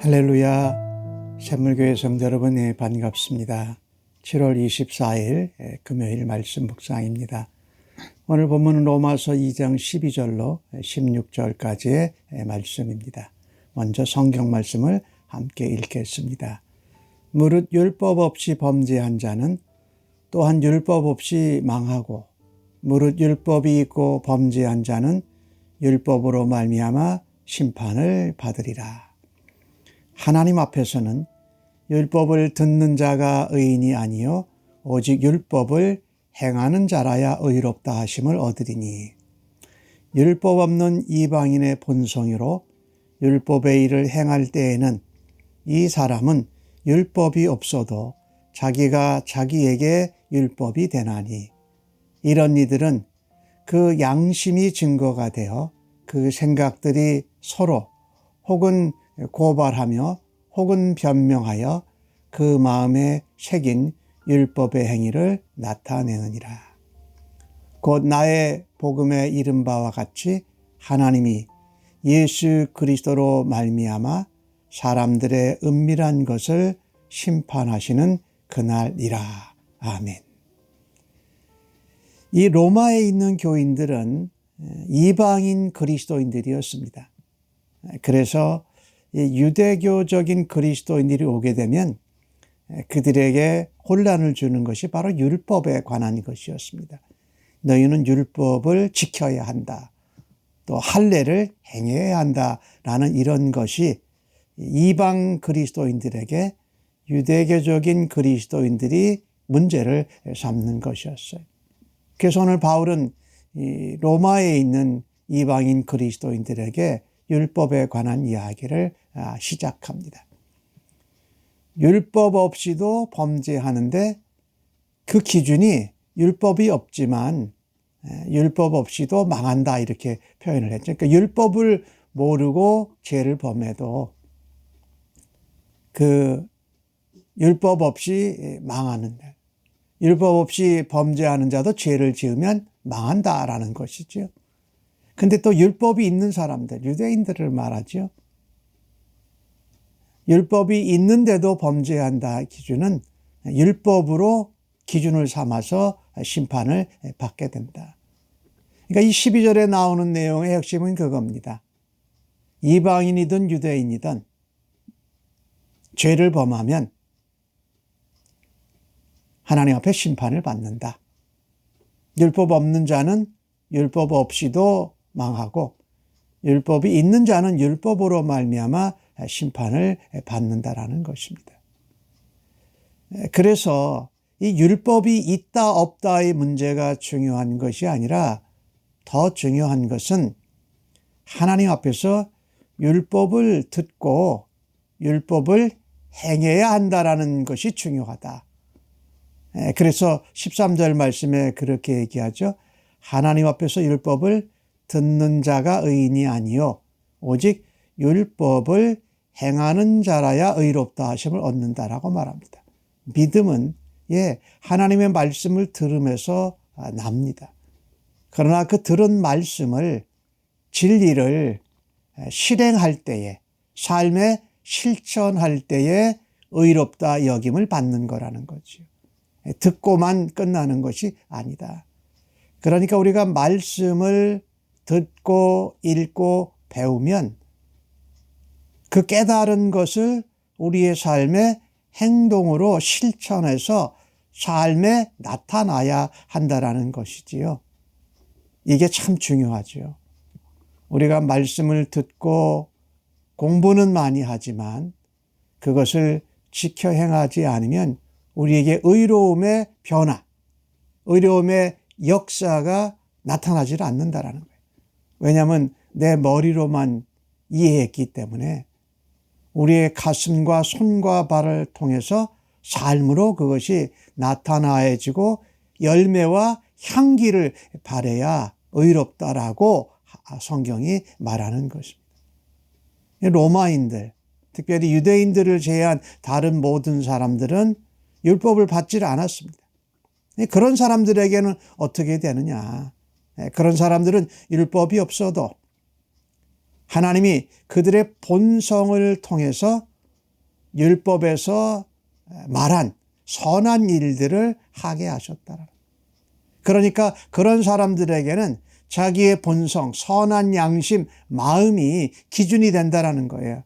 할렐루야. 샘물교회 성도 여러분, 반갑습니다. 7월 24일 금요일 말씀 묵상입니다. 오늘 본문은 로마서 2장 12절로 16절까지의 말씀입니다. 먼저 성경 말씀을 함께 읽겠습니다. 무릇 율법 없이 범죄한 자는 또한 율법 없이 망하고, 무릇 율법이 있고 범죄한 자는 율법으로 말미암아 심판을 받으리라. 하나님 앞에서는 율법을 듣는 자가 의인이 아니요 오직 율법을 행하는 자라야 의롭다 하심을 얻으리니, 율법 없는 이방인의 본성으로 율법의 일을 행할 때에는 이 사람은 율법이 없어도 자기가 자기에게 율법이 되나니, 이런 이들은 그 양심이 증거가 되어 그 생각들이 서로 혹은 고발하며 혹은 변명하여 그 마음에 새긴 율법의 행위를 나타내느니라. 곧 나의 복음에 이른 바와 같이 하나님이 예수 그리스도로 말미암아 사람들의 은밀한 것을 심판하시는 그날이라. 아멘. 이 로마에 있는 교인들은 이방인 그리스도인들이었습니다. 그래서 유대교적인 그리스도인들이 오게 되면 그들에게 혼란을 주는 것이 바로 율법에 관한 것이었습니다. 너희는 율법을 지켜야 한다, 또 할례를 행해야 한다라는 이런 것이 이방 그리스도인들에게 유대교적인 그리스도인들이 문제를 삼는 것이었어요. 그래서 오늘 바울은 이 로마에 있는 이방인 그리스도인들에게 율법에 관한 이야기를 시작합니다. 율법 없이도 범죄하는데 그 기준이 율법이 없지만 율법 없이도 망한다, 이렇게 표현을 했죠. 그러니까 율법을 모르고 죄를 범해도 그 율법 없이 망하는데, 율법 없이 범죄하는 자도 죄를 지으면 망한다라는 것이죠. 근데 또 율법이 있는 사람들, 유대인들을 말하죠. 율법이 있는데도 범죄한다 기준은 율법으로 기준을 삼아서 심판을 받게 된다. 그러니까 이 12절에 나오는 내용의 핵심은 그겁니다. 이방인이든 유대인이든 죄를 범하면 하나님 앞에 심판을 받는다. 율법 없는 자는 율법 없이도 망하고, 율법이 있는 자는 율법으로 말미암아 심판을 받는다라는 것입니다. 그래서 이 율법이 있다 없다의 문제가 중요한 것이 아니라 더 중요한 것은 하나님 앞에서 율법을 듣고 율법을 행해야 한다라는 것이 중요하다. 그래서 13절 말씀에 그렇게 얘기하죠. 하나님 앞에서 율법을 듣는 자가 의인이 아니요 오직 율법을 행하는 자라야 의롭다 하심을 얻는다라고 말합니다. 믿음은 하나님의 말씀을 들으면서 납니다. 그러나 그 들은 말씀을, 진리를 실행할 때에, 삶에 실천할 때에 의롭다 여김을 받는 거라는 거죠. 듣고만 끝나는 것이 아니다. 그러니까 우리가 말씀을 듣고 읽고 배우면 그 깨달은 것을 우리의 삶의 행동으로 실천해서 삶에 나타나야 한다라는 것이지요. 이게 참 중요하죠. 우리가 말씀을 듣고 공부는 많이 하지만 그것을 지켜 행하지 않으면 우리에게 의로움의 변화, 의로움의 역사가 나타나지 않는다라는 거예요. 왜냐하면 내 머리로만 이해했기 때문에 우리의 가슴과 손과 발을 통해서 삶으로 그것이 나타나지고 열매와 향기를 발해야 의롭다라고 성경이 말하는 것입니다. 로마인들, 특별히 유대인들을 제외한 다른 모든 사람들은 율법을 받지 않았습니다. 그런 사람들에게는 어떻게 되느냐? 그런 사람들은 율법이 없어도 하나님이 그들의 본성을 통해서 율법에서 말한 선한 일들을 하게 하셨다. 그러니까 그런 사람들에게는 자기의 본성, 선한 양심, 마음이 기준이 된다라는 거예요.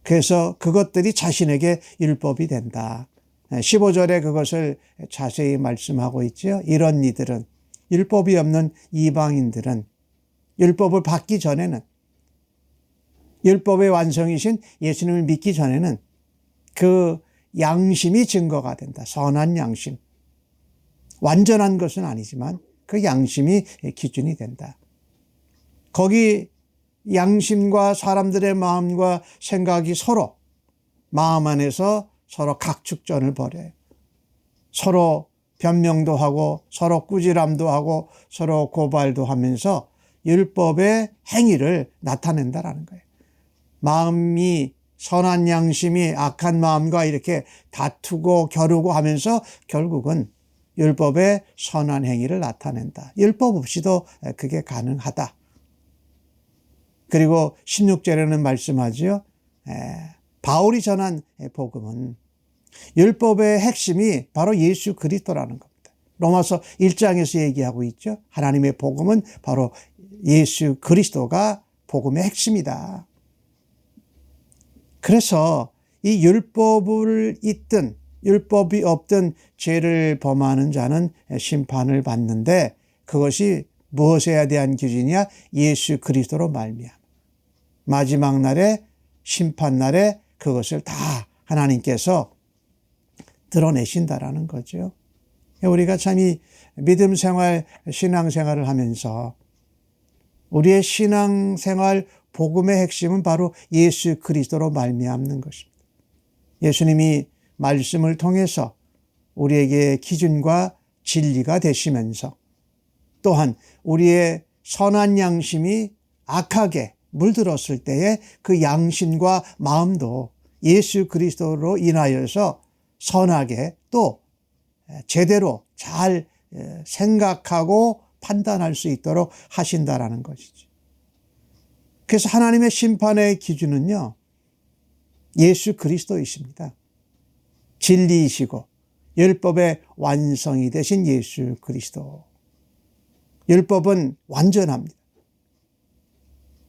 그래서 그것들이 자신에게 율법이 된다. 15절에 그것을 자세히 말씀하고 있죠. 이런 이들은, 율법이 없는 이방인들은 율법을 받기 전에는, 율법의 완성이신 예수님을 믿기 전에는 그 양심이 증거가 된다. 선한 양심. 완전한 것은 아니지만 그 양심이 기준이 된다. 거기 양심과 사람들의 마음과 생각이 서로 마음 안에서 서로 각축전을 벌여요. 서로 변명도 하고 서로 꾸지람도 하고 서로 고발도 하면서 율법의 행위를 나타낸다라는 거예요. 마음이, 선한 양심이 악한 마음과 이렇게 다투고 겨루고 하면서 결국은 율법의 선한 행위를 나타낸다. 율법 없이도 그게 가능하다. 그리고 16절에는 말씀하죠. 바울이 전한 복음은 율법의 핵심이 바로 예수 그리스도라는 겁니다. 로마서 1장에서 얘기하고 있죠. 하나님의 복음은 바로 예수 그리스도가 복음의 핵심이다. 그래서 이 율법을 잇든 율법이 없든 죄를 범하는 자는 심판을 받는데, 그것이 무엇에 대한 기준이냐? 예수 그리스도로 말미암아 마지막 날에, 심판 날에 그것을 다 하나님께서 드러내신다라는 거죠. 우리가 참 이 믿음 생활, 신앙 생활을 하면서 우리의 신앙 생활 복음의 핵심은 바로 예수 그리스도로 말미암는 것입니다. 예수님이 말씀을 통해서 우리에게 기준과 진리가 되시면서, 또한 우리의 선한 양심이 악하게 물들었을 때에 그 양심과 마음도 예수 그리스도로 인하여서 선하게 또 제대로 잘 생각하고 판단할 수 있도록 하신다라는 것이죠. 그래서 하나님의 심판의 기준은요, 예수 그리스도이십니다. 진리이시고 율법의 완성이 되신 예수 그리스도. 율법은 완전합니다.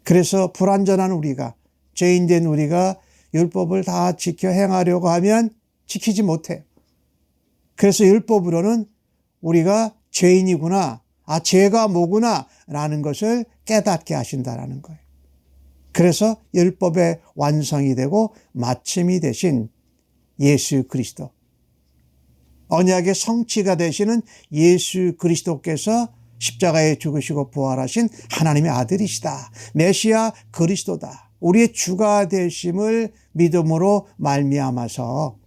그래서 불완전한 우리가, 죄인된 우리가 율법을 다 지켜 행하려고 하면 지키지 못해요. 그래서 율법으로는 우리가 죄인이구나, 죄가 뭐구나 라는 것을 깨닫게 하신다라는 거예요. 그래서 율법의 완성이 되고 마침이 되신 예수 그리스도, 언약의 성취가 되시는 예수 그리스도께서 십자가에 죽으시고 부활하신 하나님의 아들이시다. 메시아 그리스도다. 우리의 주가 되심을 믿음으로 말미암아서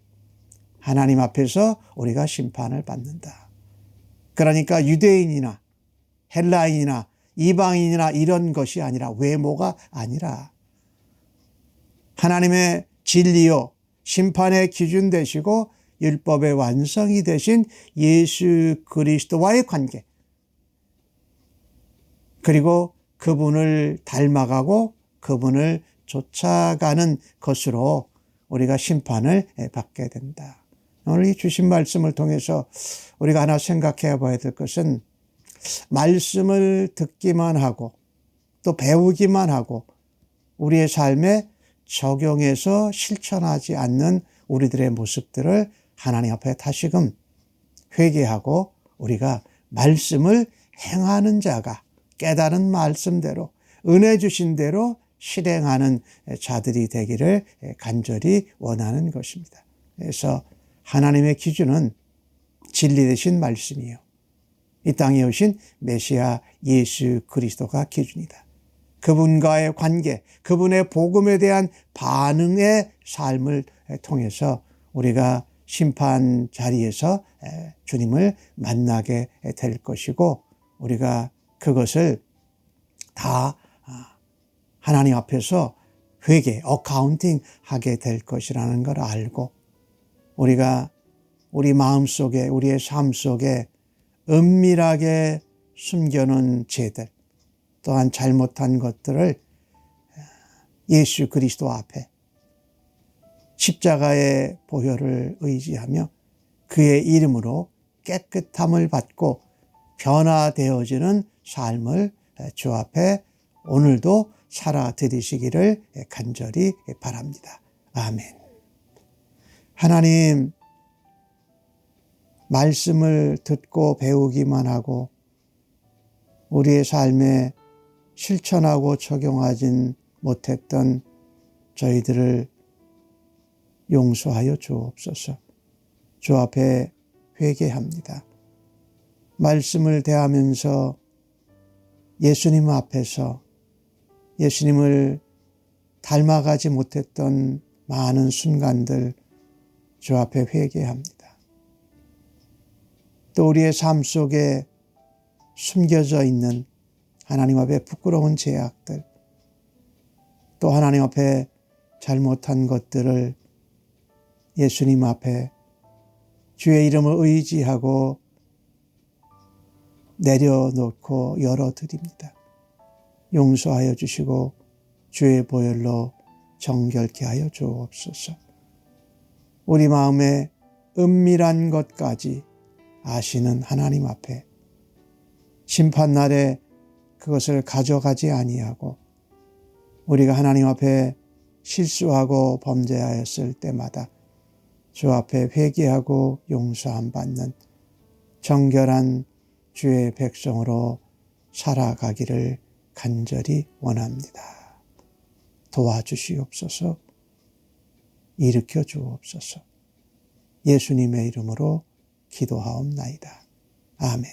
하나님 앞에서 우리가 심판을 받는다. 그러니까 유대인이나 헬라인이나 이방인이나 이런 것이 아니라, 외모가 아니라 하나님의 진리요 심판의 기준 되시고 율법의 완성이 되신 예수 그리스도와의 관계, 그리고 그분을 닮아가고 그분을 쫓아가는 것으로 우리가 심판을 받게 된다. 오늘 이 주신 말씀을 통해서 우리가 하나 생각해 봐야 될 것은, 말씀을 듣기만 하고 또 배우기만 하고 우리의 삶에 적용해서 실천하지 않는 우리들의 모습들을 하나님 앞에 다시금 회개하고, 우리가 말씀을 행하는 자가 깨달은 말씀대로 은혜 주신 대로 실행하는 자들이 되기를 간절히 원하는 것입니다. 그래서 하나님의 기준은 진리 되신 말씀이요, 이 땅에 오신 메시아 예수 그리스도가 기준이다. 그분과의 관계, 그분의 복음에 대한 반응의 삶을 통해서 우리가 심판 자리에서 주님을 만나게 될 것이고, 우리가 그것을 다 하나님 앞에서 회개, 어카운팅 하게 될 것이라는 걸 알고, 우리가 우리 마음속에, 우리의 삶 속에 은밀하게 숨겨놓은 죄들, 또한 잘못한 것들을 예수 그리스도 앞에 십자가의 보혈을 의지하며 그의 이름으로 깨끗함을 받고 변화되어지는 삶을 주 앞에 오늘도 살아드리시기를 간절히 바랍니다. 아멘. 하나님, 말씀을 듣고 배우기만 하고 우리의 삶에 실천하고 적용하진 못했던 저희들을 용서하여 주옵소서. 주 앞에 회개합니다. 말씀을 대하면서 예수님 앞에서 예수님을 닮아가지 못했던 많은 순간들 주 앞에 회개합니다. 또 우리의 삶 속에 숨겨져 있는 하나님 앞에 부끄러운 죄악들, 또 하나님 앞에 잘못한 것들을 예수님 앞에 주의 이름을 의지하고 내려놓고 열어드립니다. 용서하여 주시고 주의 보혈로 정결케 하여 주옵소서. 우리 마음에 은밀한 것까지 아시는 하나님 앞에 심판날에 그것을 가져가지 아니하고 우리가 하나님 앞에 실수하고 범죄하였을 때마다 주 앞에 회개하고 용서함 받는 정결한 주의 백성으로 살아가기를 간절히 원합니다. 도와주시옵소서. 일으켜 주옵소서. 예수님의 이름으로 기도하옵나이다. 아멘.